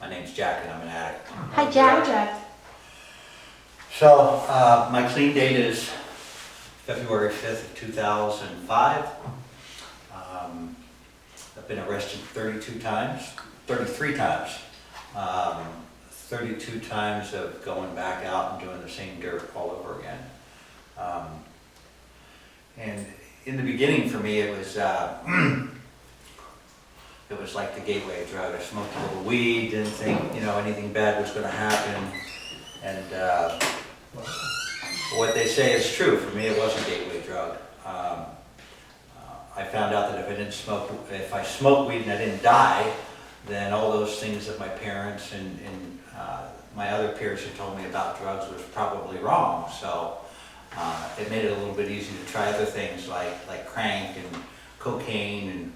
My name's Jack and I'm an addict. Hi, Jack. So, my clean date is February 5th of 2005. I've been arrested 33 times. 32 times of going back out and doing the same dirt all over again. And in the beginning for me, it was like the gateway drug. I smoked a little weed, didn't think anything bad was going to happen, and what they say is true. For me, it was a gateway drug. I found out that if I smoked weed and I didn't die, then all those things that my parents and my other peers had told me about drugs was probably wrong. So it made it a little bit easier to try other things like crank and cocaine. And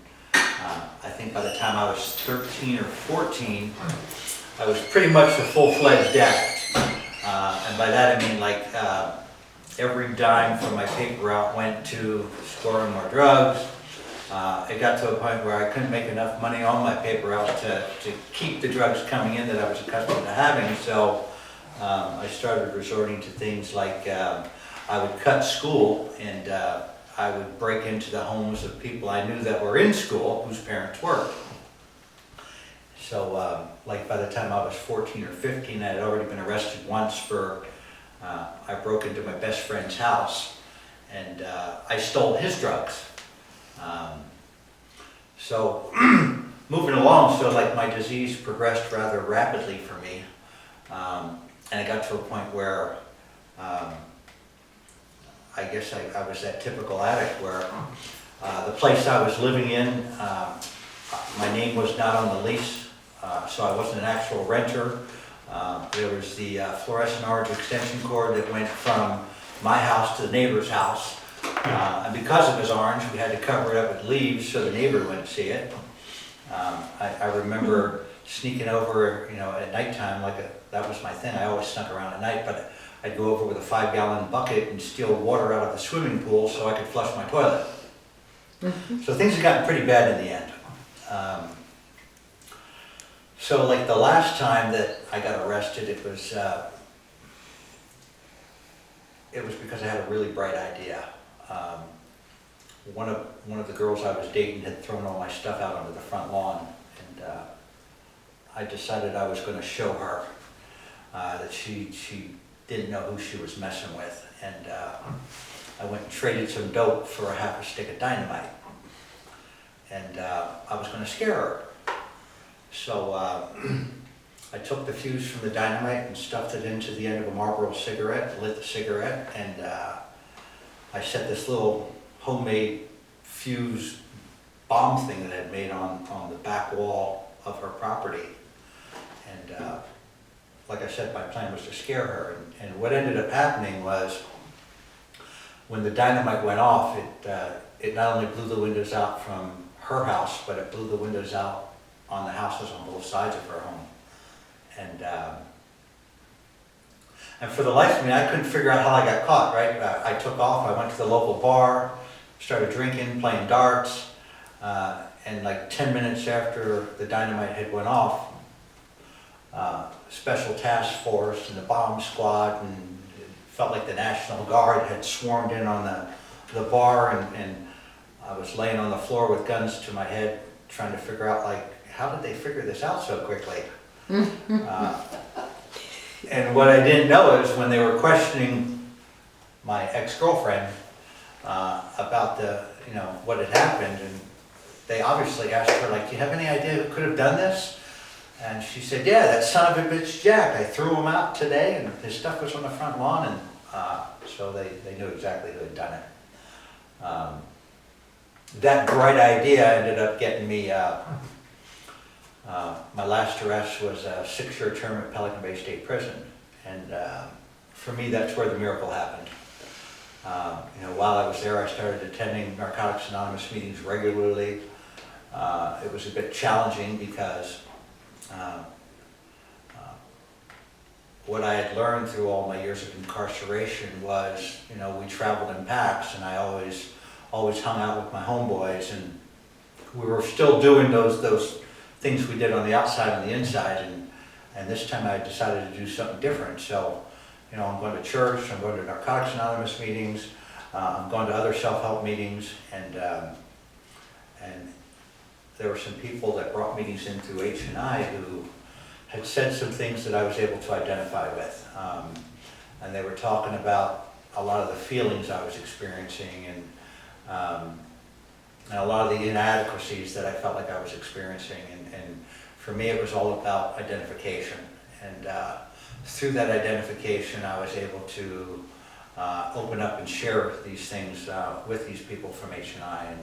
I think by the time I was 13 or 14, I was pretty much a full-fledged addict. And by that I mean every dime from my paper route went to scoring more drugs. It got to a point where I couldn't make enough money on my paper route to keep the drugs coming in that I was accustomed to having. So I started resorting to things like I would cut school and I would break into the homes of people I knew that were in school whose parents worked. So by the time I was 14 or 15, I had already been arrested once for I broke into my best friend's house and I stole his drugs. So moving along, so my disease progressed rather rapidly for me, and it got to a point where I guess I was that typical addict where the place I was living in, my name was not on the lease, so I wasn't an actual renter. There was the fluorescent orange extension cord that went from my house to the neighbor's house. And because it was orange, we had to cover it up with leaves so the neighbor wouldn't see it. I remember sneaking over, at nighttime, that was my thing. I always snuck around at night, but I'd go over with a 5-gallon bucket and steal water out of the swimming pool so I could flush my toilet. So things had gotten pretty bad in the end. So the last time that I got arrested, it was because I had a really bright idea. One of the girls I was dating had thrown all my stuff out onto the front lawn, and I decided I was going to show her that she didn't know who she was messing with, and I went and traded some dope for a half a stick of dynamite, and I was going to scare her. So I took the fuse from the dynamite and stuffed it into the end of a Marlboro cigarette, lit the cigarette, and I set this little homemade fuse bomb thing that I had made on the back wall of her property. And like I said, my plan was to scare her. And what ended up happening was when the dynamite went off, it not only blew the windows out from her house, but it blew the windows out on the houses on both sides of her home. And for the life of me, I couldn't figure out how I got caught, right? I took off, I went to the local bar, started drinking, playing darts, and 10 minutes after the dynamite had went off, Special Task Force and the bomb squad, and it felt like the National Guard had swarmed in on the bar, and I was laying on the floor with guns to my head, trying to figure out how did they figure this out so quickly? And what I didn't know is when they were questioning my ex-girlfriend about what had happened, and they obviously asked her, do you have any idea who could have done this? And she said, yeah, that son of a bitch Jack. I threw him out today and his stuff was on the front lawn, and so they knew exactly who had done it. That bright idea ended up getting me my last arrest was a 6-year term at Pelican Bay State Prison, and for me, that's where the miracle happened. While I was there, I started attending Narcotics Anonymous meetings regularly. It was a bit challenging because what I had learned through all my years of incarceration was, we traveled in packs, and I always hung out with my homeboys, and we were still doing those things we did on the outside and the inside, and And this time I decided to do something different. So, you know, I'm going to church, I'm going to Narcotics Anonymous meetings, I'm going to other self-help meetings, and there were some people that brought meetings in through H&I who had said some things that I was able to identify with. And they were talking about a lot of the feelings I was experiencing, and a lot of the inadequacies that I felt like I was experiencing. And for me, it was all about identification. And through that identification, I was able to open up and share these things with these people from H&I.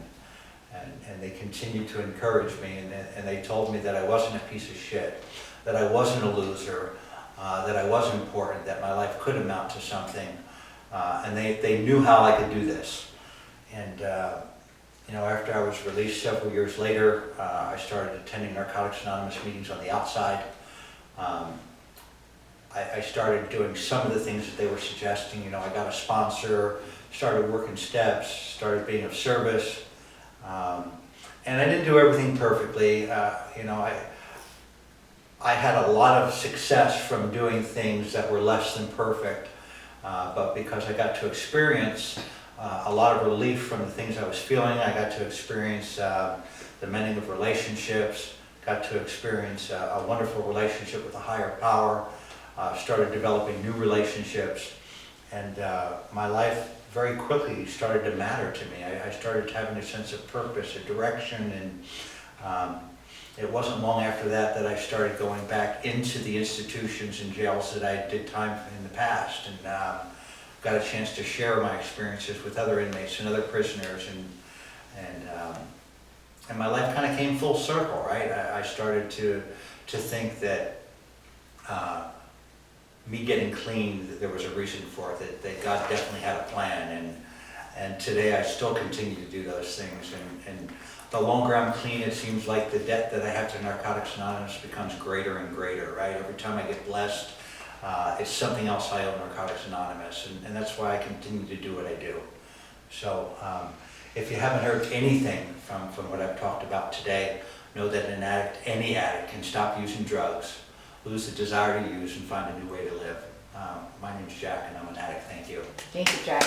And they continued to encourage me, and they told me that I wasn't a piece of shit, that I wasn't a loser, that I was important, that my life could amount to something. And they knew how I could do this. And you know, after I was released several years later, I started attending Narcotics Anonymous meetings on the outside. I started doing some of the things that they were suggesting. You know, I got a sponsor, started working steps, started being of service. And I didn't do everything perfectly. You know, I had a lot of success from doing things that were less than perfect, but because I got to experience a lot of relief from the things I was feeling, I got to experience the mending of relationships, got to experience a wonderful relationship with a higher power, started developing new relationships, and my life very quickly started to matter to me. I started having a sense of purpose, a direction, and it wasn't long after that I started going back into the institutions and jails that I did time in the past, and got a chance to share my experiences with other inmates and other prisoners, and my life kind of came full circle, right? I started to think that me getting clean, that there was a reason for it, that God definitely had a plan, and today I still continue to do those things, and the longer I'm clean, it seems like the debt that I have to Narcotics Anonymous becomes greater and greater, right? Every time I get blessed, it's something else I owe Narcotics Anonymous, and that's why I continue to do what I do. So if you haven't heard anything from what I've talked about today, know that an addict, any addict, can stop using drugs, lose the desire to use, and find a new way to live. My name's Jack, and I'm an addict. Thank you. Thank you, Jack.